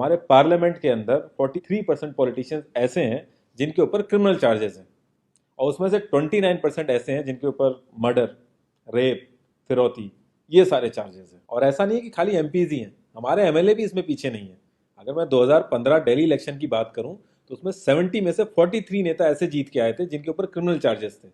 हमारे पार्लियामेंट के अंदर 43% पॉलिटिशियंस ऐसे हैं जिनके ऊपर क्रिमिनल चार्जेस हैं, और उसमें से 29% ऐसे हैं जिनके ऊपर मर्डर, रेप, फिरौती, ये सारे चार्जेस हैं। और ऐसा नहीं है कि खाली एमपीज ही हैं, हमारे एमएलए भी इसमें पीछे नहीं है। अगर मैं 2015 दिल्ली इलेक्शन की बात करूं तो उसमें 70 में से 43 नेता ऐसे जीत के आए थे जिनके ऊपर क्रिमिनल चार्जेस थे।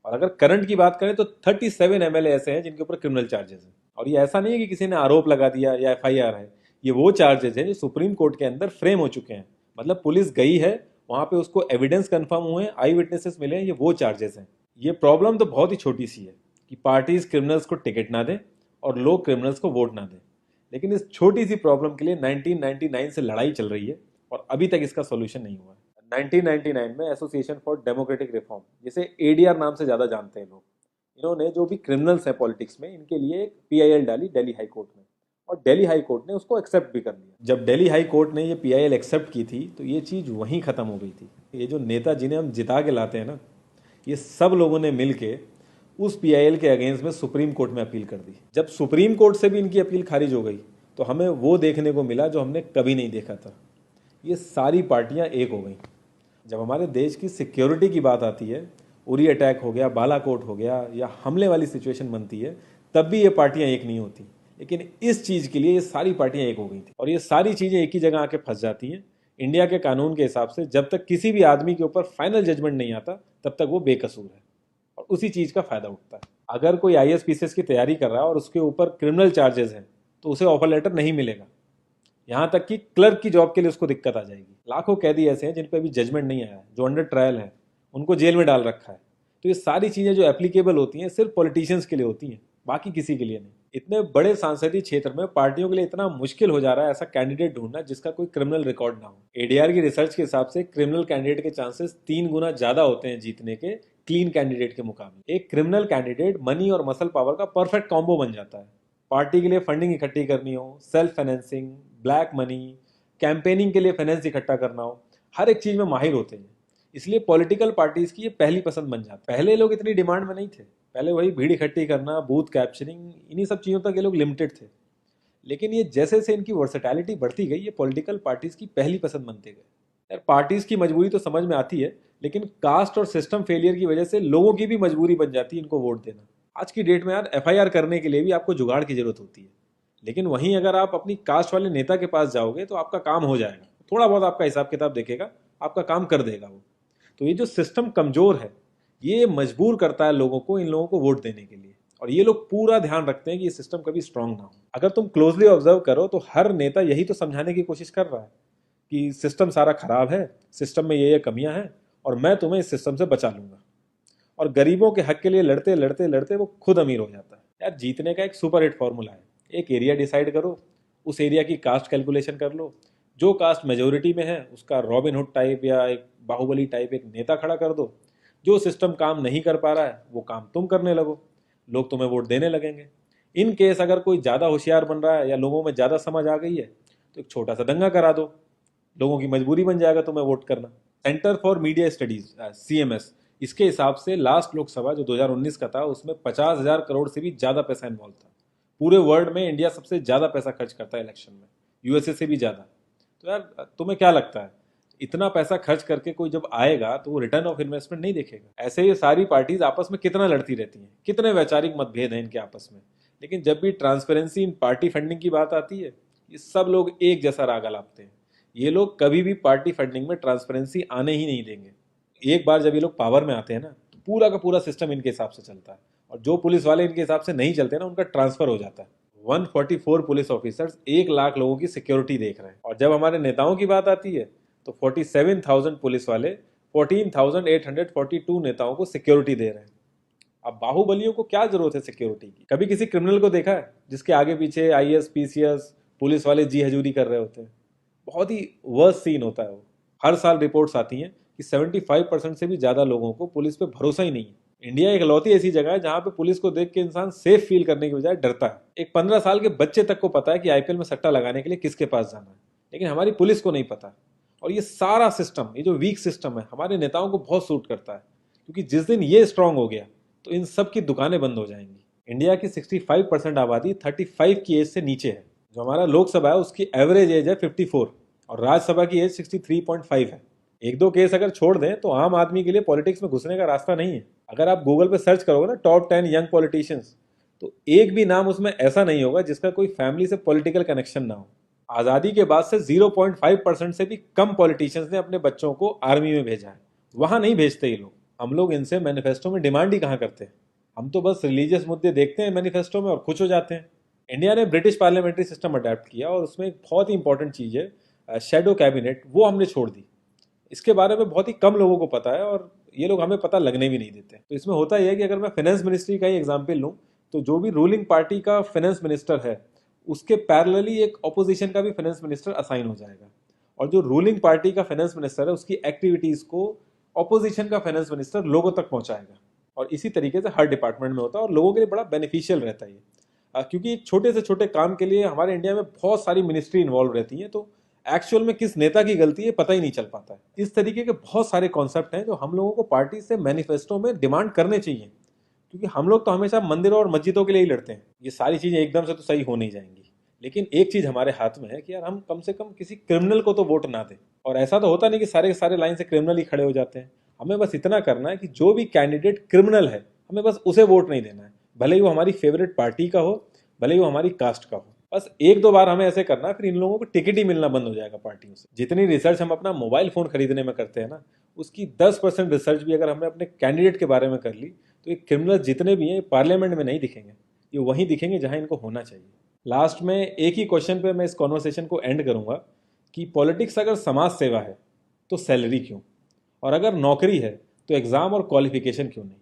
और अगर करंट की बात करें तो 37 एमएलए ऐसे हैं जिनके ऊपर क्रिमिनल चार्जेस हैं। और ये ऐसा नहीं है कि किसी ने आरोप लगा दिया या एफआईआर है, ये वो चार्जेस हैं जो सुप्रीम कोर्ट के अंदर फ्रेम हो चुके हैं। मतलब पुलिस गई है, वहां पे उसको एविडेंस कंफर्म हुए हैं, आई विटनेसेस मिले हैं, ये वो चार्जेस हैं। ये प्रॉब्लम तो बहुत ही छोटी सी है कि पार्टीज क्रिमिनल्स को टिकट ना दें और लोग क्रिमिनल्स को वोट ना दें, लेकिन इस छोटी सी प्रॉब्लम के लिए 1999 से लड़ाई चल रही है और अभी तक इसका सोल्यूशन नहीं हुआ है। 1999 में एसोसिएशन फॉर डेमोक्रेटिक रिफॉर्म, जिसे एडीआर नाम से ज़्यादा जानते हैं लोग, इन्होंने जो भी क्रिमिनल्स हैं पॉलिटिक्स में, इनके लिए एक पीआईएल डाली दिल्ली हाई कोर्ट में, और दिल्ली हाई कोर्ट ने उसको एक्सेप्ट भी कर लिया। जब दिल्ली हाई कोर्ट ने ये पीआईएल एक्सेप्ट की थी तो ये चीज़ वहीं ख़त्म हो गई थी। ये जो नेता जिन्हें हम जिता के लाते हैं ना, ये सब लोगों ने मिल के उस पीआईएल के अगेंस्ट में सुप्रीम कोर्ट में अपील कर दी। जब सुप्रीम कोर्ट से भी इनकी अपील खारिज हो गई तो हमें वो देखने को मिला जो हमने कभी नहीं देखा था, ये सारी पार्टियां एक हो गई। जब हमारे देश की सिक्योरिटी की बात आती है, उरी अटैक हो गया, बालाकोट हो गया, या हमले वाली सिचुएशन बनती है, तब भी ये पार्टियां एक नहीं होती। लेकिन इस चीज़ के लिए ये सारी पार्टियां एक हो गई थी, और ये सारी चीज़ें एक ही जगह आके फंस जाती हैं। इंडिया के कानून के हिसाब से जब तक किसी भी आदमी के ऊपर फाइनल जजमेंट नहीं आता तब तक वो बेकसूर है, और उसी चीज़ का फायदा उठता है। अगर कोई आईएएस पीसीएस की तैयारी कर रहा है और उसके ऊपर क्रिमिनल चार्जेस हैं तो उसे ऑफर लेटर नहीं मिलेगा, यहाँ तक कि क्लर्क की जॉब के लिए उसको दिक्कत आ जाएगी। लाखों कैदी ऐसे हैं जिन पे अभी जजमेंट नहीं आया है, जो अंडर ट्रायल है, उनको जेल में डाल रखा है। तो ये सारी चीज़ें जो एप्लीकेबल होती हैं सिर्फ पॉलिटिशियंस के लिए होती हैं, बाकी किसी के लिए नहीं। इतने बड़े सांसदीय क्षेत्र में पार्टियों के लिए इतना मुश्किल हो जा रहा है ऐसा कैंडिडेट ढूंढना जिसका कोई क्रिमिनल रिकॉर्ड ना हो। एडीआर की रिसर्च के हिसाब से क्रिमिनल कैंडिडेट के चांसेस 3 गुना ज्यादा होते हैं जीतने के क्लीन कैंडिडेट के मुकाबले। एक क्रिमिनल कैंडिडेट मनी और मसल पावर का परफेक्ट कॉम्बो बन जाता है। पार्टी के लिए फंडिंग इकट्ठी करनी हो, self financing, black money, campaigning के लिए फाइनेंस इकट्ठा करना हो, हर एक चीज में माहिर होते हैं। इसलिए पॉलिटिकल पार्टीज की ये पहली पसंद बन जाती है। पहले लोग इतनी डिमांड में नहीं थे, पहले वही भीड़ इकट्ठी करना, बूथ कैप्चरिंग, इन्हीं सब चीज़ों तक ये लोग लिमिटेड थे। लेकिन ये जैसे से इनकी वर्सेटैलिटी बढ़ती गई, ये पॉलिटिकल पार्टीज की पहली पसंद बनते गए। यार पार्टीज की मजबूरी तो समझ में आती है, लेकिन कास्ट और सिस्टम फेलियर की वजह से लोगों की भी मजबूरी बन जाती है इनको वोट देना। आज की डेट में यार एफआईआर करने के लिए भी आपको जुगाड़ की जरूरत होती है, लेकिन वहीं अगर आप अपनी कास्ट वाले नेता के पास जाओगे तो आपका काम हो जाएगा, थोड़ा बहुत आपका हिसाब किताब देखेगा, आपका काम कर देगा वो। तो ये जो सिस्टम कमजोर है, ये मजबूर करता है लोगों को इन लोगों को वोट देने के लिए, और ये लोग पूरा ध्यान रखते हैं कि ये सिस्टम कभी स्ट्रांग ना हो। अगर तुम क्लोजली ऑब्जर्व करो तो हर नेता यही तो समझाने की कोशिश कर रहा है कि सिस्टम सारा खराब है, सिस्टम में ये कमियां हैं, और मैं तुम्हें इस सिस्टम से बचा लूंगा। और गरीबों के हक के लिए लड़ते लड़ते लड़ते वो खुद अमीर हो जाता है। यार जीतने का एक सुपर हिट फॉर्मूला है, एक एरिया डिसाइड करो, उस एरिया की कास्ट कैलकुलेशन कर लो, जो कास्ट मेजोरिटी में है उसका रॉबिन हुड टाइप या एक बाहुबली टाइप एक नेता खड़ा कर दो, जो सिस्टम काम नहीं कर पा रहा है वो काम तुम करने लगो, लोग तुम्हें वोट देने लगेंगे। इन केस अगर कोई ज़्यादा होशियार बन रहा है या लोगों में ज़्यादा समझ आ गई है तो एक छोटा सा दंगा करा दो, लोगों की मजबूरी बन जाएगा तुम्हें वोट करना। Centre for media studies CMS, इसके हिसाब से लास्ट लोकसभा जो 2019 का था उसमें 50,000 करोड़ से भी ज़्यादा पैसा इन्वॉल्व था। पूरे वर्ल्ड में इंडिया सबसे ज़्यादा पैसा खर्च करता है इलेक्शन में, यूएसए से भी ज़्यादा। तो यार तुम्हें क्या लगता है, इतना पैसा खर्च करके कोई जब आएगा तो वो रिटर्न ऑफ इन्वेस्टमेंट नहीं देखेगा? ऐसे ही सारी पार्टीज आपस में कितना लड़ती रहती हैं, कितने वैचारिक मतभेद हैं इनके आपस में, लेकिन जब भी ट्रांसपेरेंसी इन पार्टी फंडिंग की बात आती है ये सब लोग एक जैसा राग अलापते हैं। ये लोग कभी भी पार्टी फंडिंग में ट्रांसपेरेंसी आने ही नहीं देंगे। एक बार जब ये लोग पावर में आते हैं ना तो पूरा का पूरा सिस्टम इनके हिसाब से चलता है, और जो पुलिस वाले इनके हिसाब से नहीं चलते ना उनका ट्रांसफर हो जाता है। 144 पुलिस ऑफिसर्स 1 लाख लोगों की सिक्योरिटी देख रहे हैं, और जब हमारे नेताओं की बात आती है तो 47,000 पुलिस वाले 14,842 नेताओं को सिक्योरिटी दे रहे हैं। अब बाहुबलियों को क्या जरूरत है सिक्योरिटी की? कभी किसी क्रिमिनल को देखा है जिसके आगे पीछे आईएएस पीसीएस पुलिस वाले जी हजूरी कर रहे होते हैं? बहुत ही वर्स्ट सीन होता है वो। हर साल रिपोर्ट्स आती हैं कि 75% से भी ज्यादा लोगों को पुलिस पे भरोसा ही नहीं है। इंडिया एक लौती ऐसी जगह है जहां पे पुलिस को देख के इंसान सेफ फील करने की बजाय डरता है। एक 15 साल के बच्चे तक को पता है कि आईपीएल में सट्टा लगाने के लिए किसके पास जाना है, लेकिन हमारी पुलिस को नहीं पता। और ये सारा सिस्टम, ये जो वीक सिस्टम है, हमारे नेताओं को बहुत सूट करता है, क्योंकि जिस दिन ये स्ट्रांग हो गया तो इन सब की दुकानें बंद हो जाएंगी। इंडिया की 65% आबादी 35 की एज से नीचे है। जो हमारा लोकसभा है उसकी एवरेज एज है 54, और राज्यसभा की एज 63.5 है। एक दो केस अगर छोड़ दें तो आम आदमी के लिए पॉलिटिक्स में घुसने का रास्ता नहीं है। अगर आप गूगल पे सर्च करोगे ना टॉप 10 यंग पॉलिटिशियंस, तो एक भी नाम उसमें ऐसा नहीं होगा जिसका कोई फैमिली से पॉलिटिकल कनेक्शन ना हो। आज़ादी के बाद से 0.5% से भी कम पॉलिटिशियंस ने अपने बच्चों को आर्मी में भेजा है। वहां नहीं भेजते ये लोग। हम लोग इनसे मैनिफेस्टो में डिमांड ही कहाँ करते हैं। हम तो बस रिलीजियस मुद्दे देखते हैं मैनिफेस्टो में और खुश हो जाते हैं। इंडिया ने ब्रिटिश पार्लियामेंट्री सिस्टम अडेप्ट किया और उसमें एक बहुत ही इंपॉर्टेंट चीज़ है शेडो कैबिनेट, वो हमने छोड़ दी। इसके बारे में बहुत ही कम लोगों को पता है और ये लोग हमें पता लगने भी नहीं देते। तो इसमें होता यह है कि अगर मैं फाइनेंस मिनिस्ट्री का ही एग्जाम्पल लूँ तो जो भी रूलिंग पार्टी का फाइनेंस मिनिस्टर है उसके पैरेलली एक ऑपोजिशन का भी फाइनेंस मिनिस्टर असाइन हो जाएगा, और जो रूलिंग पार्टी का फाइनेंस मिनिस्टर है उसकी एक्टिविटीज़ को ऑपोजिशन का फाइनेंस मिनिस्टर लोगों तक पहुंचाएगा। और इसी तरीके से हर डिपार्टमेंट में होता है और लोगों के लिए बड़ा बेनिफिशियल रहता है ये। क्योंकि एक छोटे से छोटे काम के लिए हमारे इंडिया में बहुत सारी मिनिस्ट्री इन्वॉल्व रहती हैं, तो एक्चुअल में किस नेता की गलती है पता ही नहीं चल पाता है। इस तरीके के बहुत सारे कॉन्सेप्ट हैं जो हम लोगों को पार्टी से मैनिफेस्टो में डिमांड करने चाहिए, क्योंकि हम लोग तो हमेशा मंदिरों और मस्जिदों के लिए ही लड़ते हैं। ये सारी चीज़ें एकदम से तो सही हो नहीं जाएंगी, लेकिन एक चीज़ हमारे हाथ में है कि यार हम कम से कम किसी क्रिमिनल को तो वोट ना दें। और ऐसा तो होता नहीं कि सारे के सारे लाइन से क्रिमिनल ही खड़े हो जाते हैं। हमें बस इतना करना है कि जो भी कैंडिडेट क्रिमिनल है हमें बस उसे वोट नहीं देना है, भले ही वो हमारी फेवरेट पार्टी का हो, भले ही वो हमारी कास्ट का हो। बस एक दो बार हमें ऐसे करना है, फिर इन लोगों को टिकट ही मिलना बंद हो जाएगा पार्टियों से। जितनी रिसर्च हम अपना मोबाइल फोन खरीदने में करते हैं ना, उसकी 10% रिसर्च भी अगर हमने अपने कैंडिडेट के बारे में कर ली तो ये क्रिमिनल जितने भी हैं पार्लियामेंट में नहीं दिखेंगे, ये वहीं दिखेंगे जहां इनको होना चाहिए। लास्ट में एक ही क्वेश्चन पे मैं इस कॉन्वर्सेशन को एंड करूंगा कि पॉलिटिक्स अगर समाज सेवा है तो सैलरी क्यों, और अगर नौकरी है तो एग्जाम और क्वालिफिकेशन क्यों नहीं।